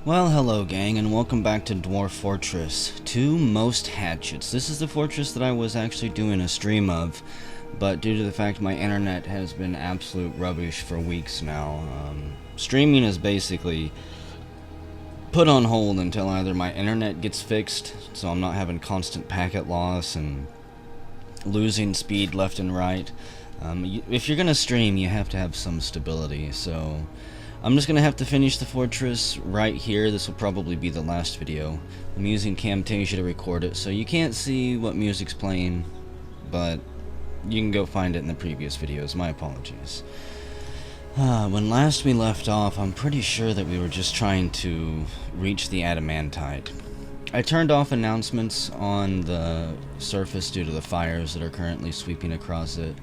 Well, hello gang, and welcome back to Dwarf Fortress 2 Most Hatchets. This is the fortress that I was actually doing a stream of, but due to the fact my internet has been absolute rubbish for weeks now, streaming is basically put on hold until either my internet gets fixed, so I'm not having constant packet loss and losing speed left and right. If you're gonna stream, you have to have some stability, so I'm just gonna have to finish the fortress right here. This will probably be the last video. I'm using Camtasia to record it, so you can't see what music's playing, but you can go find it in the previous videos. My apologies. When last we left off, I'm pretty sure that we were just trying to reach the adamantite. I turned off announcements on the surface due to the fires that are currently sweeping across it.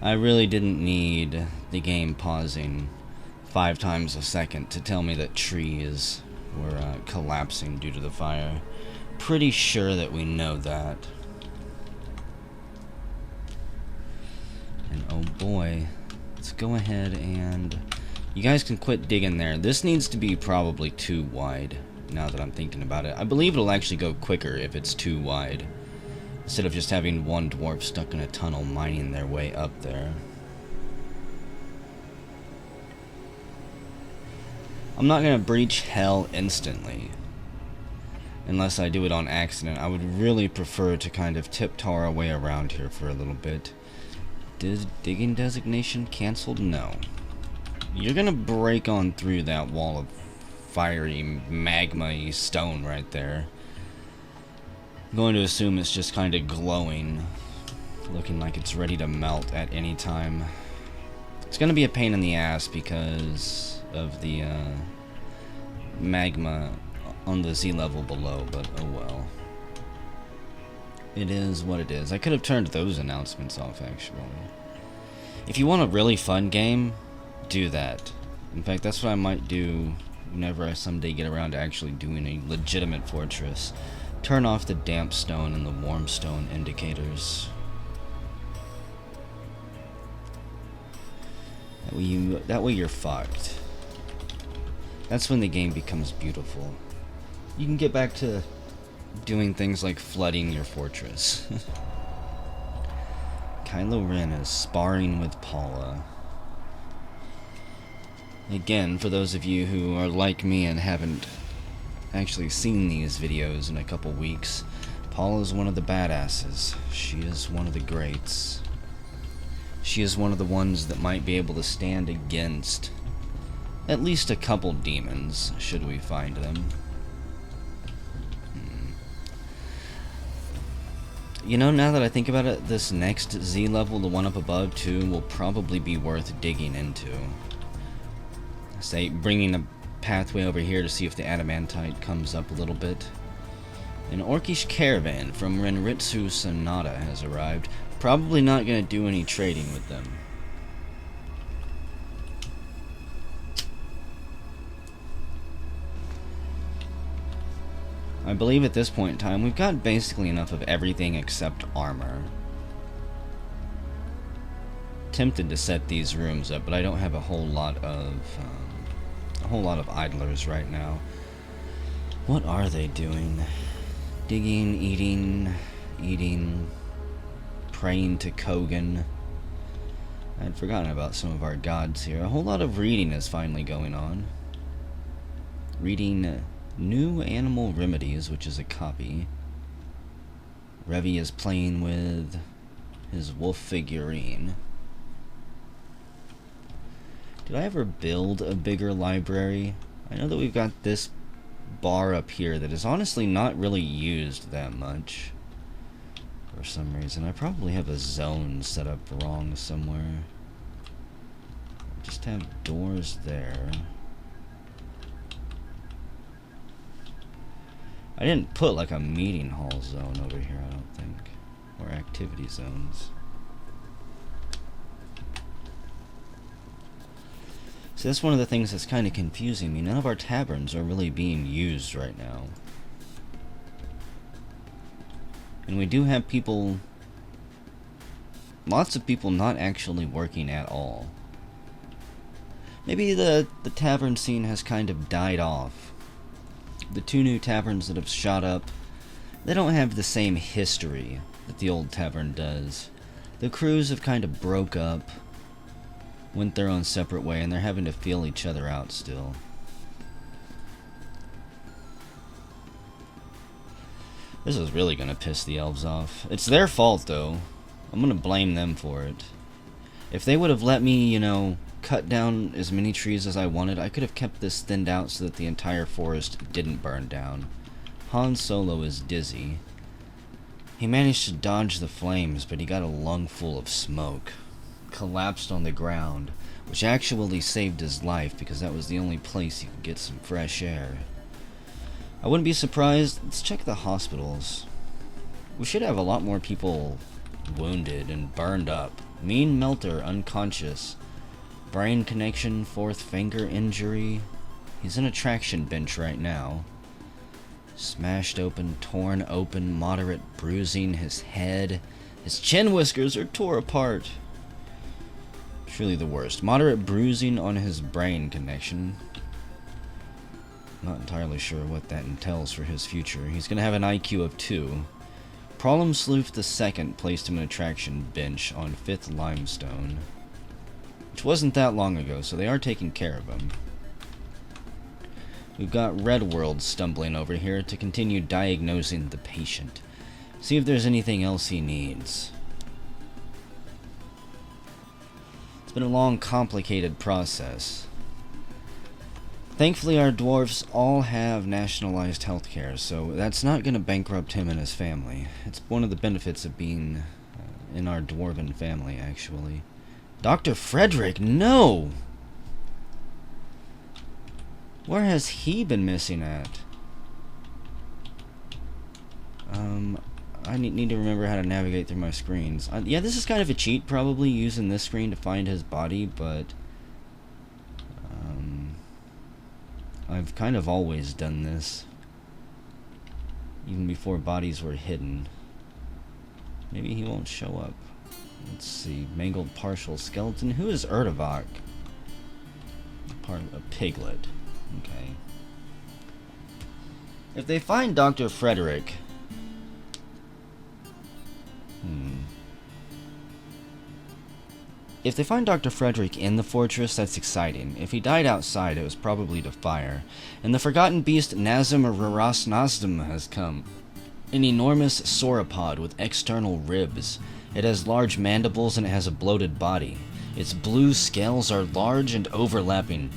I really didn't need the game pausing 5 times a second to tell me that trees were collapsing due to the fire. Pretty sure that we know that. And oh boy, let's go ahead and... You guys can quit digging there. This needs to be probably too wide, now that I'm thinking about it. I believe it'll actually go quicker if it's too wide, instead of just having one dwarf stuck in a tunnel mining their way up there. I'm not going to breach hell instantly, unless I do it on accident. I would really prefer to kind of tiptoe our way around here for a little bit. Digging designation canceled? No. You're going to break on through that wall of fiery, magma-y stone right there. I'm going to assume it's just kind of glowing, looking like it's ready to melt at any time. It's going to be a pain in the ass because of the magma on the Z level below, but oh well. It is what it is. I could have turned those announcements off, actually. If you want a really fun game, do that. In fact, that's what I might do whenever I someday get around to actually doing a legitimate fortress. Turn off the damp stone and the warm stone indicators. That way you're fucked. That's when the game becomes beautiful. You can get back to doing things like flooding your fortress. Kylo Ren is sparring with Paula. Again, for those of you who are like me and haven't actually seen these videos in a couple weeks, Paula is one of the badasses. She is one of the greats. She is one of the ones that might be able to stand against at least a couple demons, should we find them. You know, now that I think about it, this next Z level, the one up above too, will probably be worth digging into. Say, bringing a pathway over here to see if the adamantite comes up a little bit. An orcish caravan from Renritsu Sonata has arrived. Probably not going to do any trading with them. I believe at this point in time, we've got basically enough of everything except armor. Tempted to set these rooms up, but I don't have a whole lot of idlers right now. What are they doing? Digging, eating, praying to Kogan. I'd forgotten about some of our gods here. A whole lot of reading is finally going on. Reading New Animal Remedies, which is a copy. Revi is playing with his wolf figurine. Did I ever build a bigger library? I know that we've got this bar up here that is honestly not really used that much. For some reason. I probably have a zone set up wrong somewhere. Just have doors there. I didn't put like a meeting hall zone over here, I don't think. Or activity zones. So that's one of the things that's kind of confusing me. None of our taverns are really being used right now. And we do have people... Lots of people not actually working at all. Maybe the tavern scene has kind of died off. The two new taverns that have shot up, they don't have the same history that the old tavern does. The crews have kind of broke up, went their own separate way, and they're having to feel each other out still. This is really gonna piss the elves off. It's their fault, though. I'm gonna blame them for it. If they would have let me, you know, cut down as many trees as I wanted, I could have kept this thinned out so that the entire forest didn't burn down. Han Solo is dizzy. He managed to dodge the flames, but he got a lungful of smoke. Collapsed on the ground, which actually saved his life because that was the only place he could get some fresh air. I wouldn't be surprised. Let's check the hospitals. We should have a lot more people wounded and burned up. Mean Melter unconscious. Brain connection, fourth finger injury. He's in a traction bench right now. Smashed open, torn open, moderate bruising. His head, his chin whiskers are tore apart. Truly the worst. Moderate bruising on his brain connection. Not entirely sure what that entails for his future. He's going to have an IQ of 2. Problem Sleuth II placed him in a traction bench on 5th Limestone. Which wasn't that long ago, so they are taking care of him. We've got Red World stumbling over here to continue diagnosing the patient. See if there's anything else he needs. It's been a long, complicated process. Thankfully, our dwarfs all have nationalized healthcare, so that's not going to bankrupt him and his family. It's one of the benefits of being in our dwarven family, actually. Dr. Frederick, no! Where has he been missing at? I need to remember how to navigate through my screens. Yeah, this is kind of a cheat, probably, using this screen to find his body, but I've kind of always done this. Even before bodies were hidden. Maybe he won't show up. Let's see. Mangled partial skeleton. Who is Erdevok? Part of a piglet. Okay. If they find Dr. Frederick... If they find Dr. Frederick in the fortress, that's exciting. If he died outside, it was probably to fire. And the forgotten beast Nazem Rarasnazdam has come. An enormous sauropod with external ribs. It has large mandibles and it has a bloated body. Its blue scales are large and overlapping.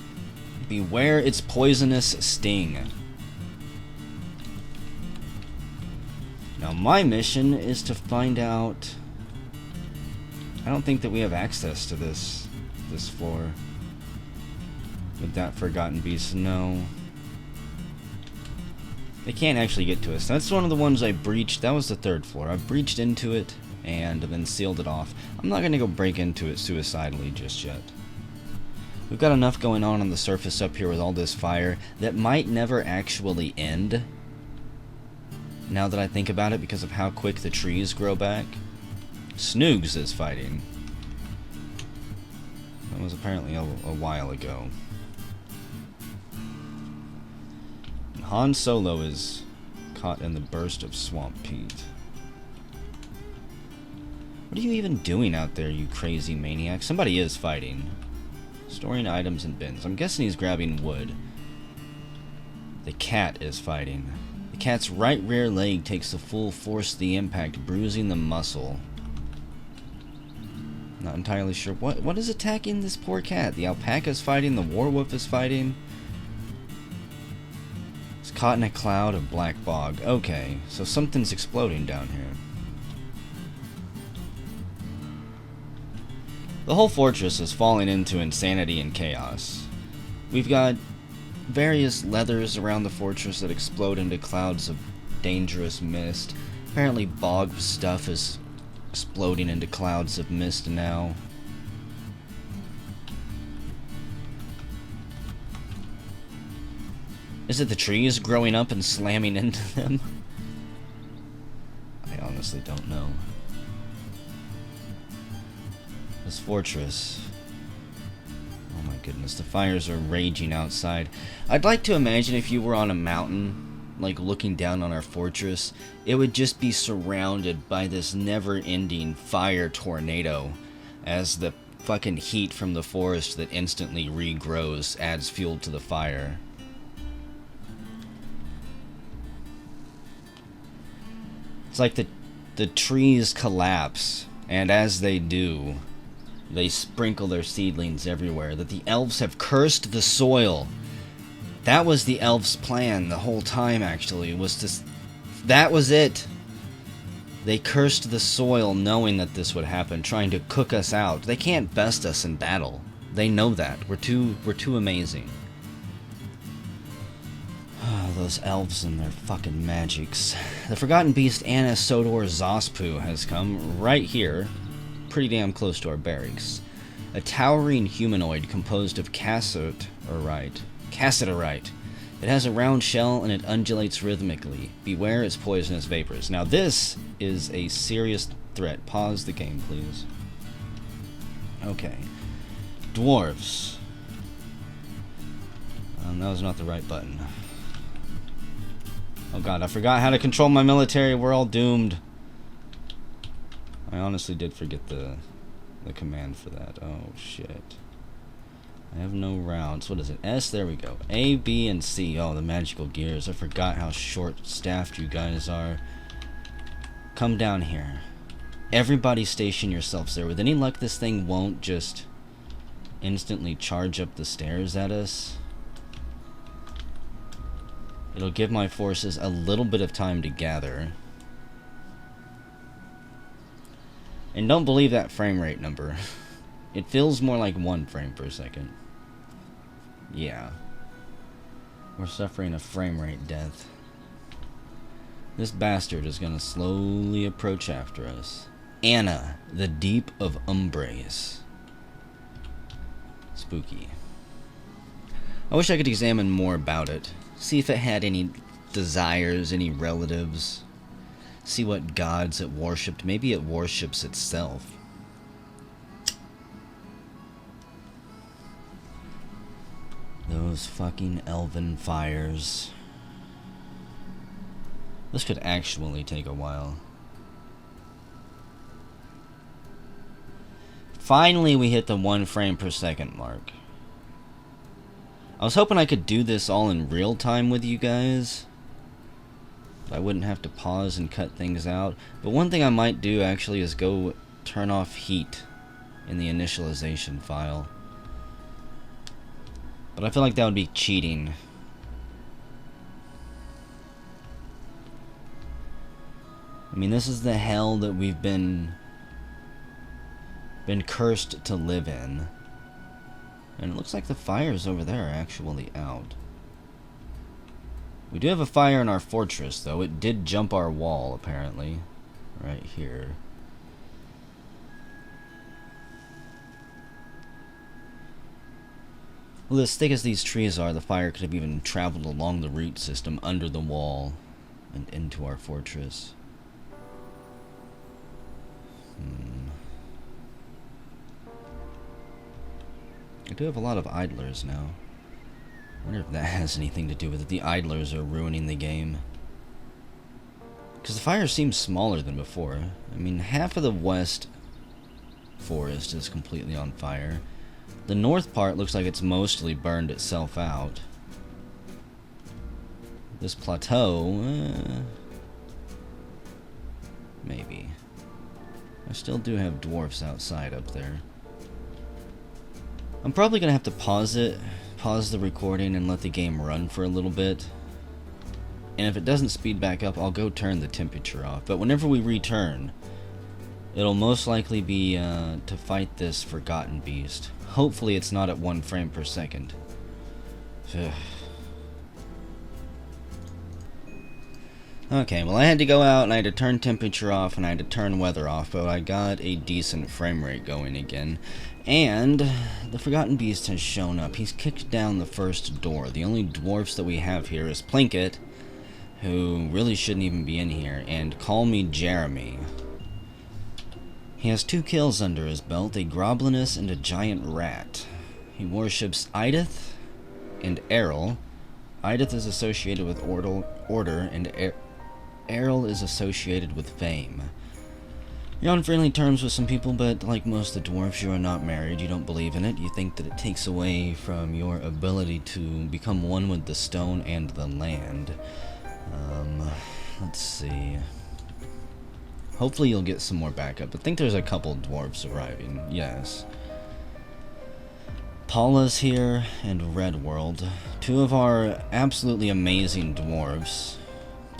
Beware its poisonous sting. Now my mission is to find out... I don't think that we have access to this floor. With that forgotten beast, no. They can't actually get to us. That's one of the ones I breached. That was the 3rd floor. I breached into it and then sealed it off. I'm not going to go break into it suicidally just yet. We've got enough going on the surface up here with all this fire that might never actually end. Now that I think about it, because of how quick the trees grow back. Snoogs is fighting. That was apparently a while ago. And Han Solo is caught in the burst of swamp peat. What are you even doing out there, you crazy maniac? Somebody is fighting. Storing items in bins. I'm guessing he's grabbing wood. The cat is fighting. The cat's right rear leg takes the full force of the impact, bruising the muscle. Not entirely sure what is attacking this poor cat. The alpaca's fighting, the werewolf is fighting. It's caught in a cloud of black bog. Okay, so something's exploding down here. The whole fortress is falling into insanity and chaos. We've got various leathers around the fortress that explode into clouds of dangerous mist. Apparently bog stuff is exploding into clouds of mist now. Is it the trees growing up and slamming into them? I honestly don't know. This fortress. Oh my goodness, the fires are raging outside. I'd like to imagine if you were on a mountain, like looking down on our fortress, it would just be surrounded by this never-ending fire tornado as the fucking heat from the forest that instantly regrows adds fuel to the fire. It's like the trees collapse, and as they do, they sprinkle their seedlings everywhere. That the elves have cursed the soil. That was the elves' plan the whole time, actually, was to... That was it. They cursed the soil knowing that this would happen, trying to cook us out. They can't best us in battle. They know that. We're too amazing. Those elves and their fucking magics. The Forgotten Beast Anna Sodor Zospu has come right here, pretty damn close to our barracks. A towering humanoid composed of cassiterite. It has a round shell and it undulates rhythmically. Beware its poisonous vapors. Now this is a serious threat. Pause the game, please. Okay. Dwarves. That was not the right button. Oh god, I forgot how to control my military. We're all doomed. I honestly did forget the command for that. Oh shit. I have no rounds. What is it? S, there we go. A, B, and C. Oh, the magical gears. I forgot how short-staffed you guys are. Come down here. Everybody station yourselves there. With any luck, this thing won't just instantly charge up the stairs at us. It'll give my forces a little bit of time to gather. And don't believe that frame rate number. It feels more like 1 frame per second. Yeah. We're suffering a frame rate death. This bastard is gonna slowly approach after us. Anna, the Deep of Umbres. Spooky. I wish I could examine more about it. See if it had any desires, any relatives. See what gods it worshipped. Maybe it worships itself. Those fucking elven fires. This could actually take a while. Finally, we hit the 1 frame per second mark. I was hoping I could do this all in real time with you guys. I wouldn't have to pause and cut things out. But one thing I might do actually is go turn off heat in the initialization file. But I feel like that would be cheating. I mean, this is the hell that we've been cursed to live in. And it looks like the fires over there are actually out. We do have a fire in our fortress, though. It did jump our wall, apparently. Right here. Well, as thick as these trees are, the fire could have even traveled along the root system under the wall and into our fortress. I do have a lot of idlers now. I wonder if that has anything to do with it. The idlers are ruining the game. Because the fire seems smaller than before. I mean, half of the west forest is completely on fire. The north part looks like it's mostly burned itself out. This plateau, maybe. I still do have dwarfs outside up there. I'm probably going to have to pause the recording and let the game run for a little bit. And if it doesn't speed back up, I'll go turn the temperature off. But whenever we return, it'll most likely be to fight this Forgotten Beast. Hopefully it's not at 1 frame per second. Okay, well I had to go out and I had to turn temperature off and I had to turn weather off, but I got a decent frame rate going again. And the Forgotten Beast has shown up. He's kicked down the first door. The only dwarfs that we have here is Plinkett, who really shouldn't even be in here, and Call Me Jeremy. He has 2 kills under his belt, a Groblinus and a giant rat. He worships Idith and Errol. Idith is associated with order, and Errol is associated with fame. You're on friendly terms with some people, but like most of the dwarves, you are not married. You don't believe in it. You think that it takes away from your ability to become one with the stone and the land. Let's see. Hopefully you'll get some more backup. I think there's a couple dwarves arriving. Yes. Paula's here, and Red World. Two of our absolutely amazing dwarves.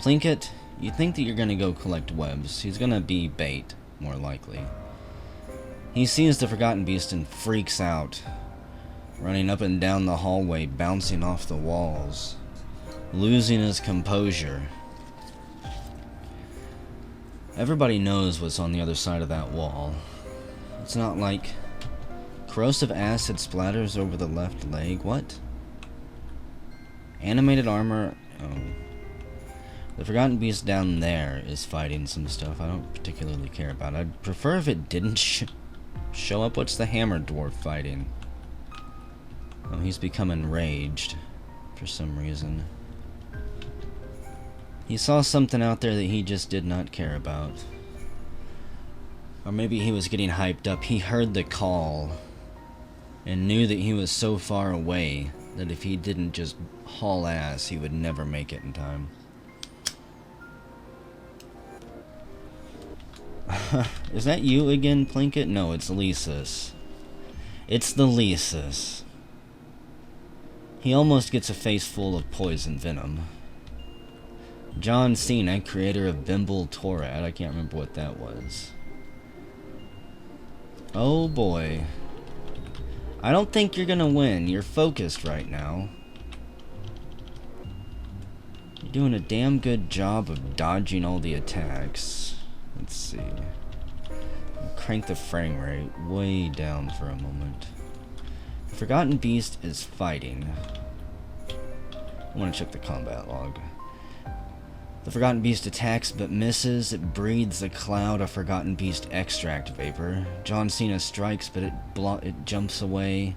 Plinkett, you think that you're gonna go collect webs. He's gonna be bait, more likely. He sees the Forgotten Beast and freaks out, running up and down the hallway, bouncing off the walls, losing his composure. Everybody knows what's on the other side of that wall. It's not like corrosive acid splatters over the left leg. What? Animated armor. Oh. The Forgotten Beast down there is fighting some stuff I don't particularly care about. I'd prefer if it didn't show up. What's the hammer dwarf fighting? Oh, he's become enraged for some reason. He saw something out there that he just did not care about. Or maybe he was getting hyped up. He heard the call and knew that he was so far away that if he didn't just haul ass, he would never make it in time. Is that you again, Plinkett? No, it's Lysis. It's the Lysis. He almost gets a face full of poison venom. John Cena, creator of Bimble Torad. I can't remember what that was. Oh boy. I don't think you're gonna win. You're focused right now. You're doing a damn good job of dodging all the attacks. Let's see. I'll crank the frame rate way down for a moment. The Forgotten Beast is fighting. I want to check the combat log. The Forgotten Beast attacks but misses. It breathes a cloud of Forgotten Beast extract vapor. John Cena strikes, but it jumps away.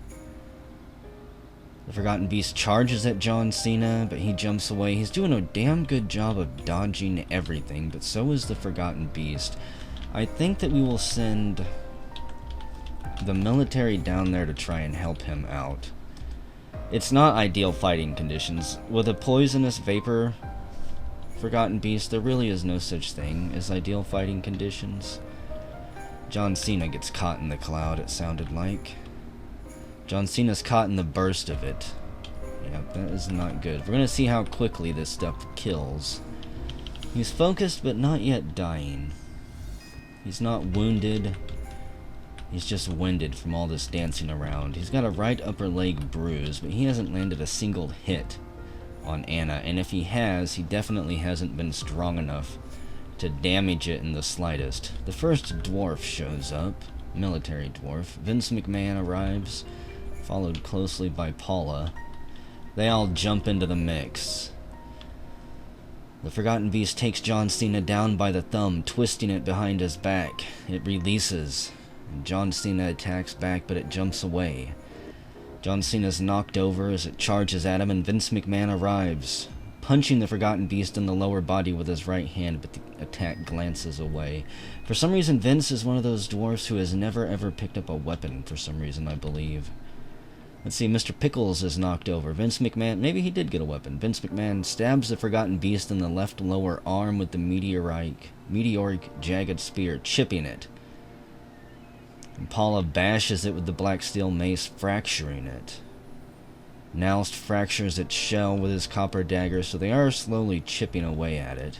The Forgotten Beast charges at John Cena, but he jumps away. He's doing a damn good job of dodging everything, but so is the Forgotten Beast. I think that we will send the military down there to try and help him out. It's not ideal fighting conditions. With a poisonous vapor Forgotten Beast, there really is no such thing as ideal fighting conditions. John Cena gets caught in the cloud, it sounded like. John Cena's caught in the burst of it. Yep, that is not good. We're gonna see how quickly this stuff kills. He's focused, but not yet dying. He's not wounded. He's just winded from all this dancing around. He's got a right upper leg bruise, but he hasn't landed a single hit on Anna, and if he has, he definitely hasn't been strong enough to damage it in the slightest. The first dwarf shows up, military dwarf. Vince McMahon arrives, followed closely by Paula. They all jump into the mix. The Forgotten Beast takes John Cena down by the thumb, twisting it behind his back. It releases, and John Cena attacks back, but it jumps away. John Cena's knocked over as it charges at him, and Vince McMahon arrives, punching the Forgotten Beast in the lower body with his right hand, but the attack glances away. For some reason, Vince is one of those dwarfs who has never ever picked up a weapon, for some reason, I believe. Let's see, Mr. Pickles is knocked over. Vince McMahon, maybe he did get a weapon. Vince McMahon stabs the Forgotten Beast in the left lower arm with the meteoric jagged spear, chipping it. And Paula bashes it with the black steel mace, fracturing it. Nalst fractures its shell with his copper dagger, so they are slowly chipping away at it.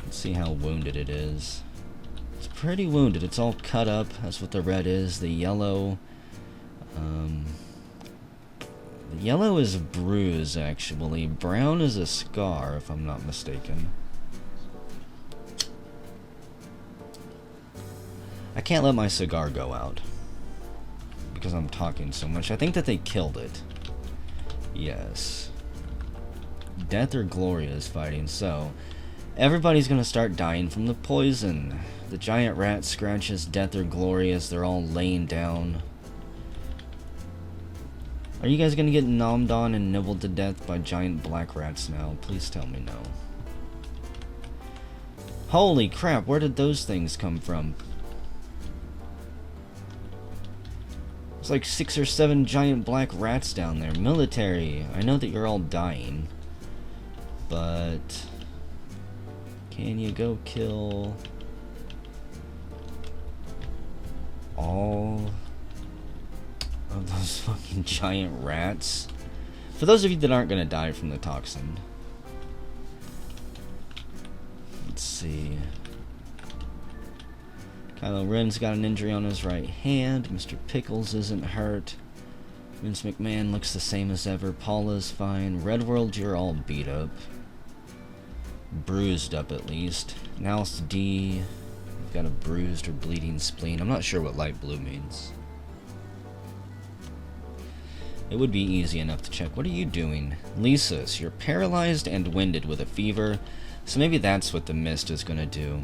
Let's see how wounded it is. It's pretty wounded. It's all cut up. That's what the red is. The yellow... the yellow is a bruise, actually. Brown is a scar, if I'm not mistaken. I can't let my cigar go out because I'm talking so much. I think that they killed it. Yes. Death or Gloria is fighting, so everybody's gonna start dying from the poison. The giant rat scratches Death or Gloria as they're all laying down. Are you guys gonna get nommed on and nibbled to death by giant black rats now? Please tell me no. Holy crap, where did those things come from? There's like 6 or 7 giant black rats down there. Military, I know that you're all dying, but can you go kill all of those fucking giant rats? For those of you that aren't gonna die from the toxin. Let's see. Kylo Ren's got an injury on his right hand. Mr. Pickles isn't hurt. Vince McMahon looks the same as ever. Paula's fine. Red World, you're all beat up. Bruised up at least. Nals D, you've got a bruised or bleeding spleen. I'm not sure what light blue means. It would be easy enough to check. What are you doing? Lisa's, you're paralyzed and winded with a fever, so maybe that's what the mist is gonna do.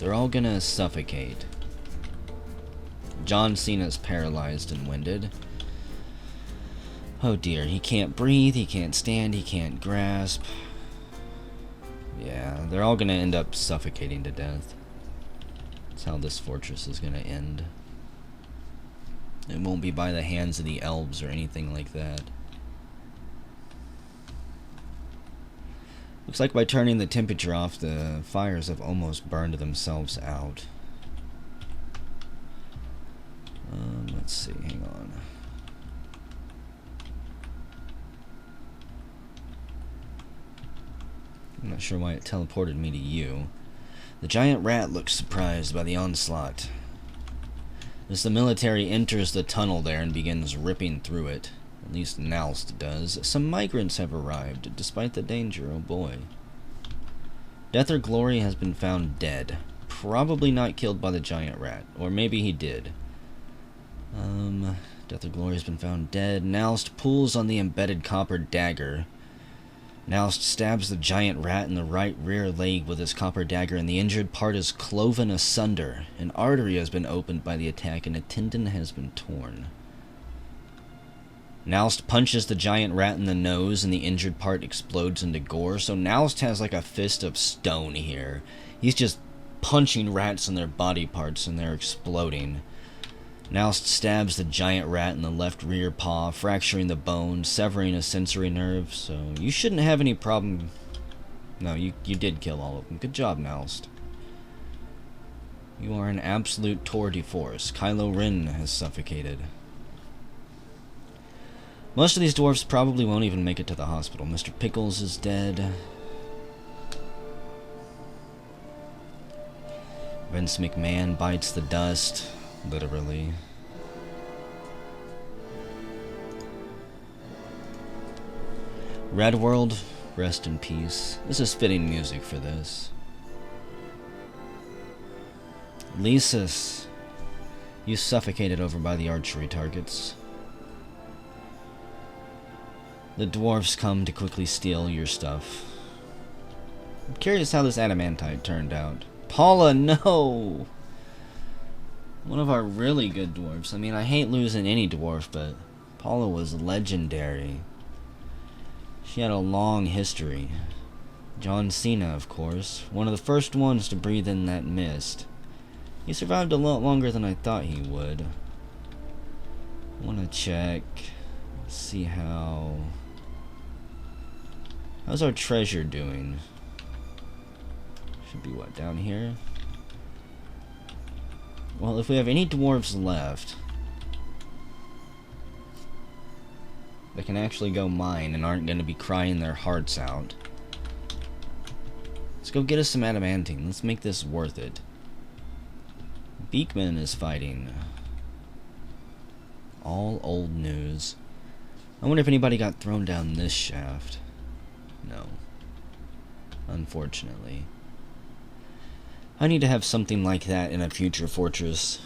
They're all gonna suffocate. John Cena's paralyzed and winded. Oh dear, he can't breathe, he can't stand, he can't grasp. Yeah, they're all gonna end up suffocating to death. That's how this fortress is gonna end. It won't be by the hands of the elves or anything like that. Looks like by turning the temperature off, the fires have almost burned themselves out. Let's see, hang on. I'm not sure why it teleported me to you. The giant rat looks surprised by the onslaught. As the military enters the tunnel there and begins ripping through it, at least Nalst does, some migrants have arrived, despite the danger, oh boy. Death or Glory has been found dead. Probably not killed by the giant rat, or maybe he did. Death or Glory has been found dead. Nalst pulls on the embedded copper dagger. Nalst stabs the giant rat in the right rear leg with his copper dagger, and the injured part is cloven asunder. An artery has been opened by the attack, and a tendon has been torn. Nalst punches the giant rat in the nose, and the injured part explodes into gore. So Nalst has like a fist of stone here. He's just punching rats in their body parts, and they're exploding. Nalst stabs the giant rat in the left rear paw, fracturing the bone, severing a sensory nerve, so you shouldn't have any problem. No, you did kill all of them. Good job, Nalst. You are an absolute tour de force. Kylo Ren has suffocated. Most of these dwarfs probably won't even make it to the hospital. Mr. Pickles is dead. Vince McMahon bites the dust. Literally. Red World, rest in peace. This is fitting music for this. Lysis, you suffocated over by the archery targets. The dwarves come to quickly steal your stuff. I'm curious how this adamantite turned out. Paula, no! One of our really good dwarfs. I mean, I hate losing any dwarf, but Paula was legendary. She had a long history. John Cena, of course. One of the first ones to breathe in that mist. He survived a lot longer than I thought he would. I want to check. See how... How's our treasure doing? Should be what, down here? Well, if we have any dwarves left that can actually go mine and aren't going to be crying their hearts out, let's go get us some adamantine. Let's make this worth it. Beekman is fighting. All old news. I wonder if anybody got thrown down this shaft. No. Unfortunately. I need to have something like that in a future fortress.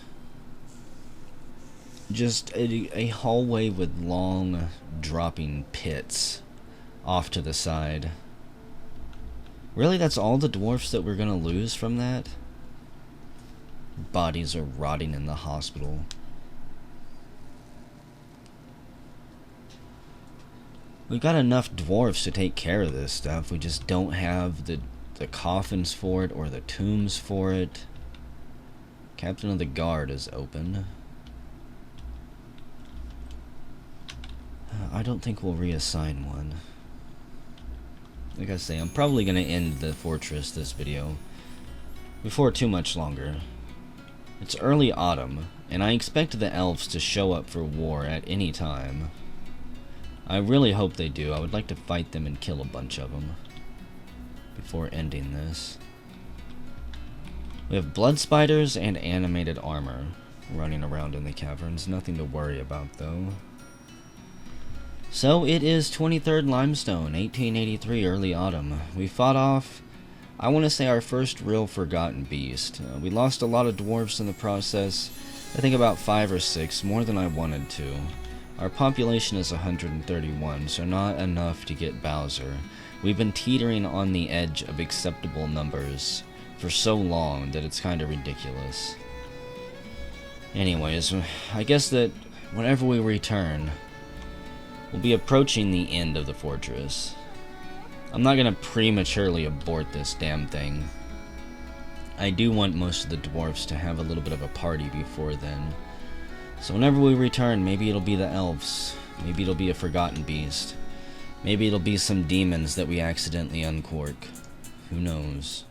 Just a hallway with long, dropping pits off to the side. Really, that's all the dwarfs that we're gonna lose from that? Bodies are rotting in the hospital. We've got enough dwarfs to take care of this stuff. We just don't have the coffins for it or the tombs for it. Captain of the Guard is open. I don't think we'll reassign one. Like I say, I'm probably going to end the fortress this video before too much longer. It's early autumn, and I expect the elves to show up for war at any time. I really hope they do. I would like to fight them and kill a bunch of them before ending this. We have blood spiders and animated armor running around in the caverns. Nothing to worry about, though. So it is 23rd Limestone, 1883, early autumn. We fought off, I want to say, our first real forgotten beast. We lost a lot of dwarves in the process. I think about 5 or 6, more than I wanted to. Our population is 131, so not enough to get Bowser. We've been teetering on the edge of acceptable numbers for so long that it's kind of ridiculous. Anyways, I guess that whenever we return, we'll be approaching the end of the fortress. I'm not going to prematurely abort this damn thing. I do want most of the dwarfs to have a little bit of a party before then. So whenever we return, maybe it'll be the elves. Maybe it'll be a forgotten beast. Maybe it'll be some demons that we accidentally uncork. Who knows?